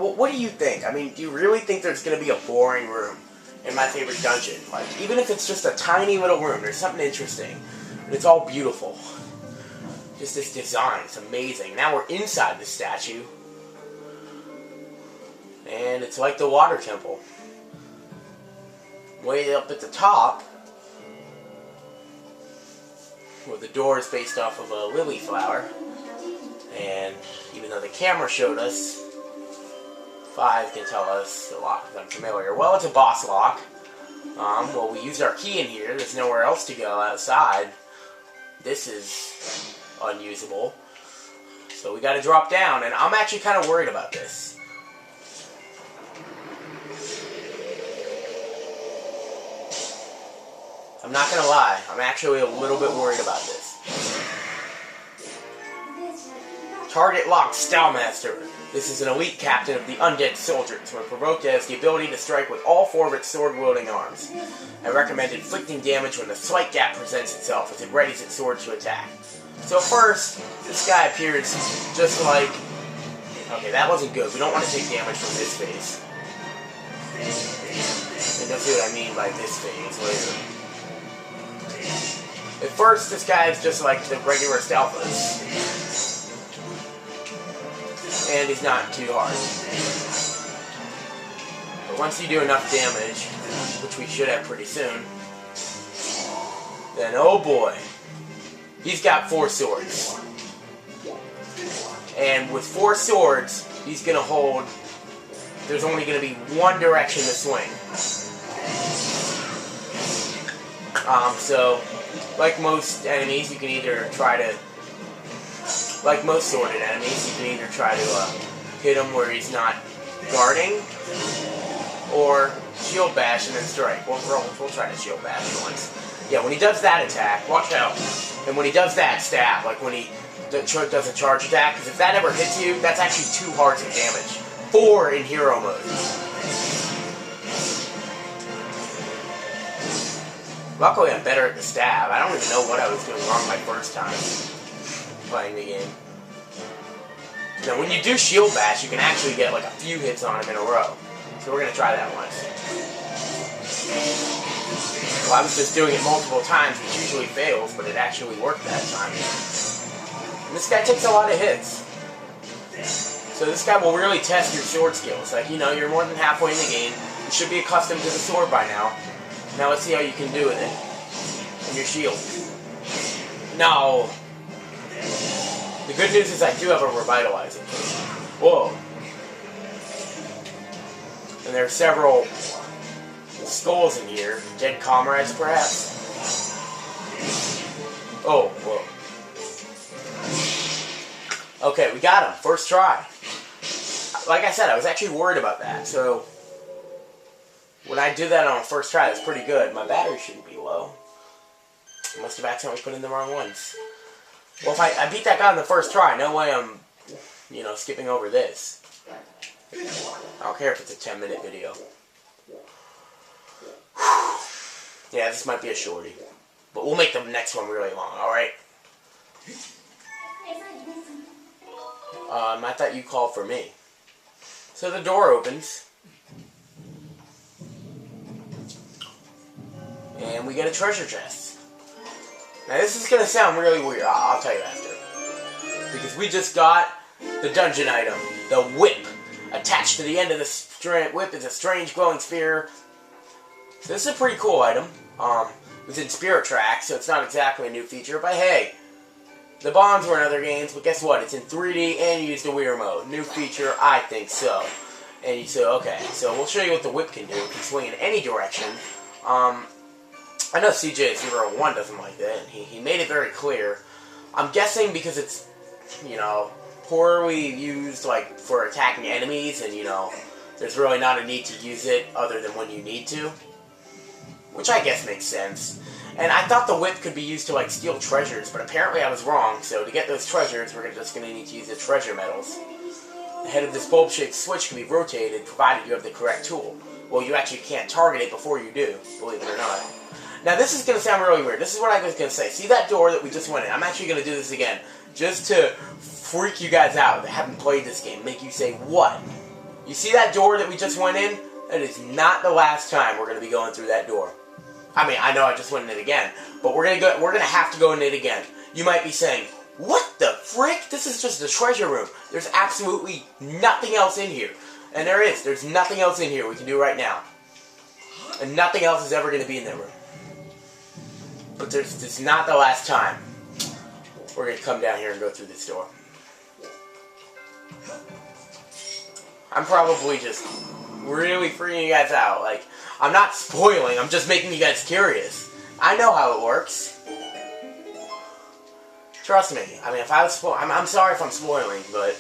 what do you think? I mean, do you really think there's going to be a boring room in my favorite dungeon? Like, even if it's just a tiny little room, there's something interesting. And it's all beautiful. Just this design, it's amazing. Now we're inside the statue. And it's like the water temple. Way up at the top, where the door is based off of a lily flower. And even though the camera showed us, 5 can tell us the lock is unfamiliar. Well, it's a boss lock. Well, we used our key in here. There's nowhere else to go outside. This is unusable. So we got to drop down, and I'm actually kind of worried about this. I'm not going to lie. I'm actually a little bit worried about this. Target locked Stowmaster. This is an elite captain of the undead soldiers. When provoked, it has the ability to strike with all 4 of its sword-wielding arms. I recommend inflicting damage when a slight gap presents itself as it readies its sword to attack. So first, this guy appears just like... Okay, that wasn't good. We don't want to take damage from this phase. And you'll see what I mean by this phase later. At first, this guy is just like the regular Stalfos. And he's not too hard. But once you do enough damage, which we should have pretty soon, then oh boy, he's got 4 swords. And with 4 swords, he's gonna hold, there's only gonna be one direction to swing. So, like most enemies, you can either try to, like most sworded enemies, you can either try to hit him where he's not guarding, or shield bash and then strike. We'll try to shield bash once. Yeah, when he does that attack, watch out. And when he does that, stab. Like when he does a charge attack, because if that ever hits you, that's actually 2 hearts of damage. 4 in hero mode. Luckily, I'm better at the stab. I don't even know what I was doing wrong my first time playing the game. Now, when you do shield bash, you can actually get like a few hits on him in a row. So we're going to try that once. Well, I was just doing it multiple times, which usually fails, but it actually worked that time. And this guy takes a lot of hits. So this guy will really test your sword skills. Like, you know, you're more than halfway in the game. You should be accustomed to the sword by now. Now let's see how you can do with it. And your shield. No. The good news is I do have a revitalizing kit. Whoa. And there are several skulls in here. Dead comrades, perhaps? Oh, whoa. Okay, we got him. First try. Like I said, I was actually worried about that. So, when I do that on a first try, that's pretty good. My battery shouldn't be low. I must have accidentally put in the wrong ones. Well, if I beat that guy on the first try, no way I'm, you know, skipping over this. I don't care if it's a 10-minute video. Yeah, this might be a shorty. But we'll make the next one really long, alright? I thought you called for me. So the door opens. And we get a treasure chest. Now this is going to sound really weird. I'll tell you after. Because we just got the dungeon item. The whip. Attached to the end of the whip is a strange glowing sphere. So this is a pretty cool item. It's in Spirit Track, so it's not exactly a new feature. But hey, the bombs were in other games. But guess what? It's in 3D and you used a weird mode. New feature? I think so. And you say, okay. So we'll show you what the whip can do. It can swing in any direction. I know CJ01 doesn't like that, and he made it very clear. I'm guessing because it's, you know, poorly used, like, for attacking enemies, and, you know, there's really not a need to use it other than when you need to. Which I guess makes sense. And I thought the whip could be used to, like, steal treasures, but apparently I was wrong, so to get those treasures, we're just going to need to use the treasure medals. The head of this bulb-shaped switch can be rotated, provided you have the correct tool. Well, you actually can't target it before you do, believe it or not. Now, this is going to sound really weird. This is what I was going to say. See that door that we just went in? I'm actually going to do this again. Just to freak you guys out that haven't played this game. Make you say, what? You see that door that we just went in? That is not the last time we're going to be going through that door. I mean, I know I just went in it again, but we're gonna have to go in it again. You might be saying, what the frick? This is just a treasure room. There's absolutely nothing else in here. And there is. There's nothing else in here we can do right now. And nothing else is ever going to be in that room. But it's not the last time we're going to come down here and go through this door. I'm probably just really freaking you guys out. Like, I'm not spoiling, I'm just making you guys curious. I know how it works. Trust me. I mean, if I was I'm sorry if I'm spoiling, but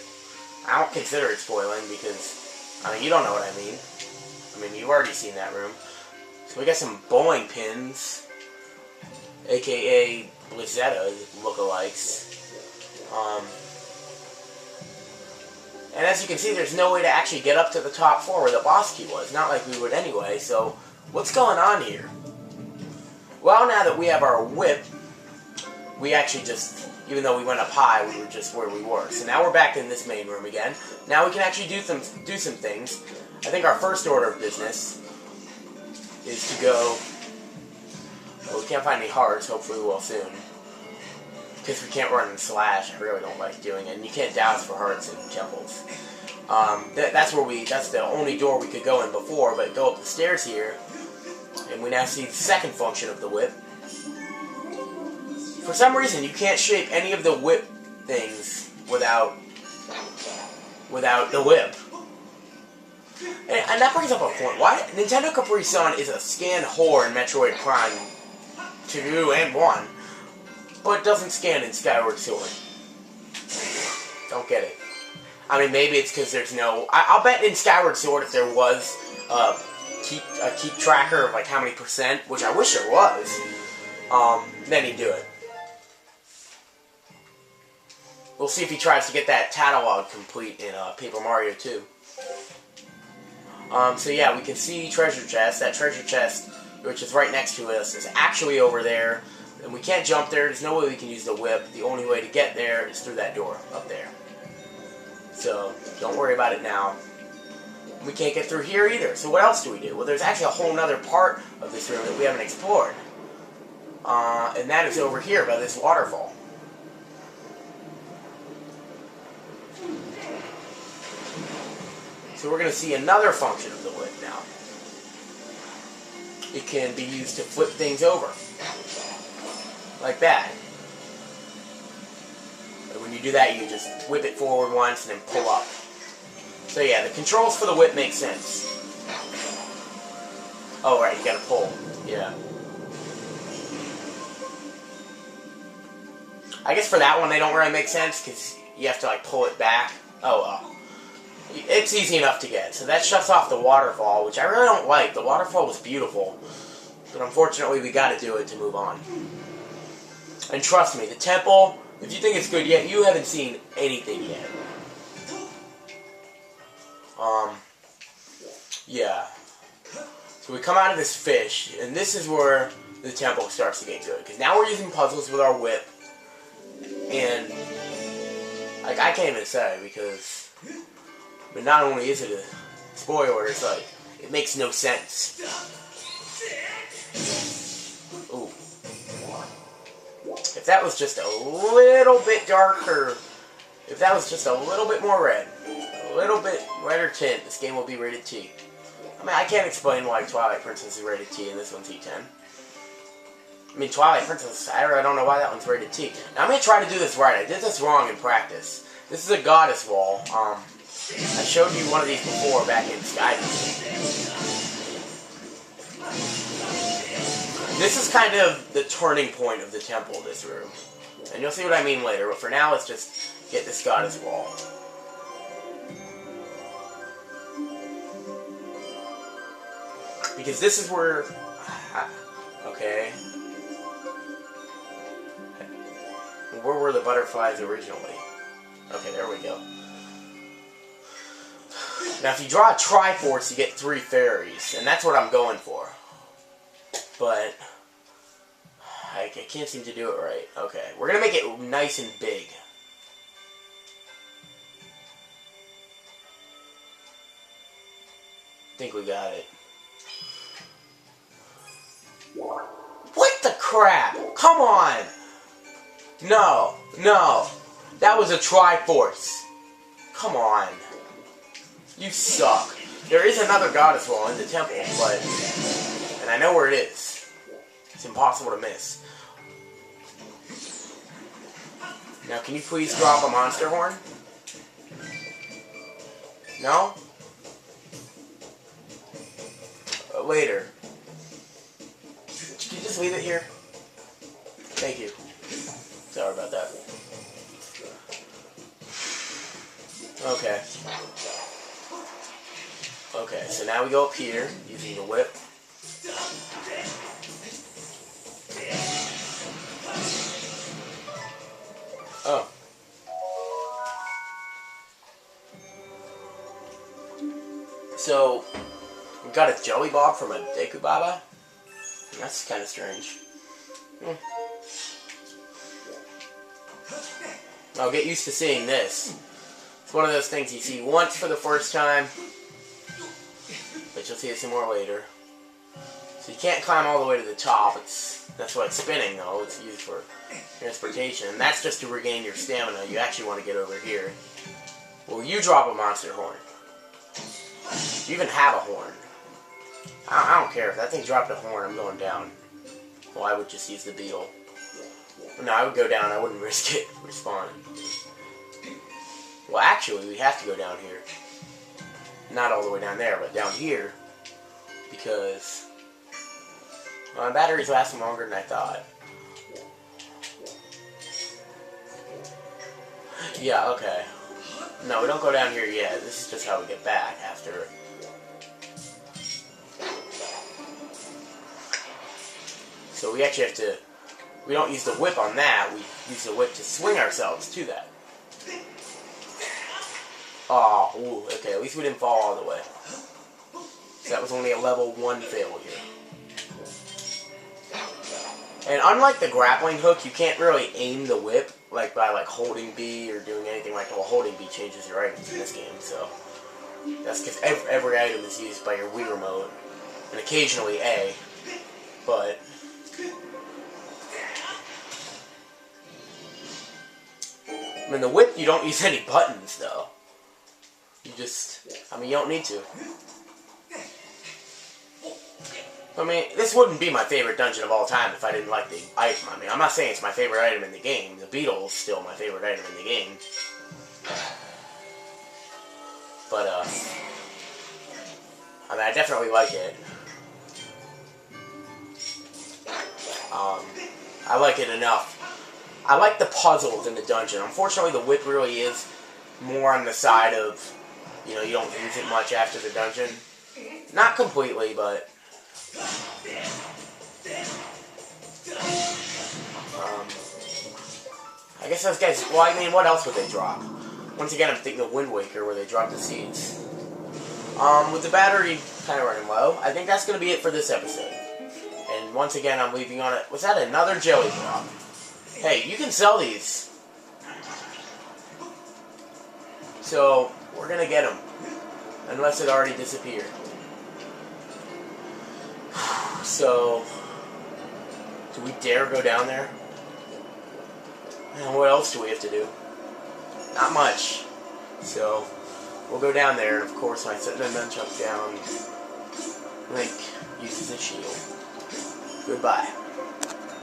I don't consider it spoiling because, I mean, you don't know what I mean. I mean, you've already seen that room. So we got some bowling pins, aka Blizzetta lookalikes. And as you can see, there's no way to actually get up to the top floor where the boss key was. Not like we would anyway, so what's going on here? Well, now that we have our whip, we actually just, even though we went up high, we were just where we were. So now we're back in this main room again. Now we can actually do some things. I think our first order of business is to go... Well, we can't find any hearts, hopefully we will soon. Because we can't run and slash, I really don't like doing it. And you can't douse for hearts in temples. That's the only door we could go in before, but go up the stairs here, and we now see the second function of the whip. For some reason, you can't shape any of the whip things without the whip. And that brings up a point. Why Nintendo Capri Sun is a scan whore in Metroid Prime 2 and 1. But it doesn't scan in Skyward Sword. Don't get it. I mean, maybe it's because there's no... I'll bet in Skyward Sword if there was a keep tracker of like how many %, which I wish there was, then he'd do it. We'll see if he tries to get that catalog complete in Paper Mario 2. So yeah, we can see treasure chest. That treasure chest, which is right next to us, is actually over there. And we can't jump there. There's no way we can use the whip. The only way to get there is through that door up there. So, don't worry about it now. We can't get through here either. So what else do we do? Well, there's actually a whole other part of this room that we haven't explored. And that is over here by this waterfall. So we're going to see another function of the whip now. It can be used to flip things over. Like that. And when you do that, you just whip it forward once and then pull up. So yeah, the controls for the whip make sense. Oh right, you gotta pull. Yeah. I guess for that one they don't really make sense because you have to like pull it back. Oh well. It's easy enough to get. So that shuts off the waterfall, which I really don't like. The waterfall was beautiful. But unfortunately we gotta do it to move on. And trust me, the temple, if you think it's good yet, you haven't seen anything yet. Yeah. So we come out of this fish, and this is where the temple starts to get good. Because now we're using puzzles with our whip. And, like, I can't even say, because, but not only is it a spoiler, it's like, it makes no sense. Ooh. If that was just a little bit darker, if that was just a little bit more red, a little bit redder tint, this game will be rated T. I mean, I can't explain why Twilight Princess is rated T and this one's E10. I mean, Twilight Princess, I don't know why that one's rated T. Now, I'm going to try to do this right. I did this wrong in practice. This is a goddess wall. I showed you one of these before back in Skyward. This is kind of the turning point of the temple, this room. And you'll see what I mean later, but for now, let's just get this goddess wall. Because this is where... Okay. Where were the butterflies originally? Okay, there we go. Now, if you draw a Triforce, you get 3 fairies, and that's what I'm going for. But I can't seem to do it right. Okay, we're gonna make it nice and big. think we got it. What the crap? Come on! No, no. That was a Triforce. Come on. You suck. There is another goddess wall in the temple, but... And I know where it is. It's impossible to miss. Now, can you please drop a monster horn? No? Later. Can you just leave it here? Thank you. Sorry about that. Okay. Okay, so now we go up here, using the whip. Oh. So, we got a jelly bob from a Deku Baba? That's kind of strange. I'll get used to seeing this. It's one of those things you see once for the first time, but you'll see it some more later. So you can't climb all the way to the top. That's why it's spinning, though. It's used for transportation. And that's just to regain your stamina. You actually want to get over here. Well, you drop a monster horn. You even have a horn. I don't care. If that thing dropped a horn, I'm going down. Well, I would just use the beetle. No, I would go down. I wouldn't risk it respawning. Well, actually, we have to go down here. Not all the way down there, but down here. Because my battery's lasting longer than I thought. Yeah, okay. No, we don't go down here yet. This is just how we get back after. So we actually have to... We don't use the whip on that. We use the whip to swing ourselves to that. Oh, ooh, okay. At least we didn't fall all the way. So that was only a level 1 failure. And unlike the grappling hook, you can't really aim the whip like by holding B or doing anything like that. Well, holding B changes your items in this game, so that's because every item is used by your Wii remote, and occasionally A, but I mean the whip you don't use any buttons though. You just, you don't need to. I mean, this wouldn't be my favorite dungeon of all time if I didn't like the item. I mean, I'm not saying it's my favorite item in the game. The beetle's still my favorite item in the game. But, I definitely like it. I like it enough. I like the puzzles in the dungeon. Unfortunately, the whip really is more on the side of, you don't use it much after the dungeon. Not completely, but... I guess those guys... Well, I mean, what else would they drop? Once again, I'm thinking of Wind Waker, where they drop the seeds. With the battery kind of running low, I think that's going to be it for this episode. And once again, I'm leaving on it. Was that another jelly drop? Hey, you can sell these. So, we're going to get them. Unless it already disappeared. So, do we dare go down there? And what else do we have to do? Not much. So, we'll go down there, and of course, when I set the nunchuck down, Link uses a shield. Goodbye.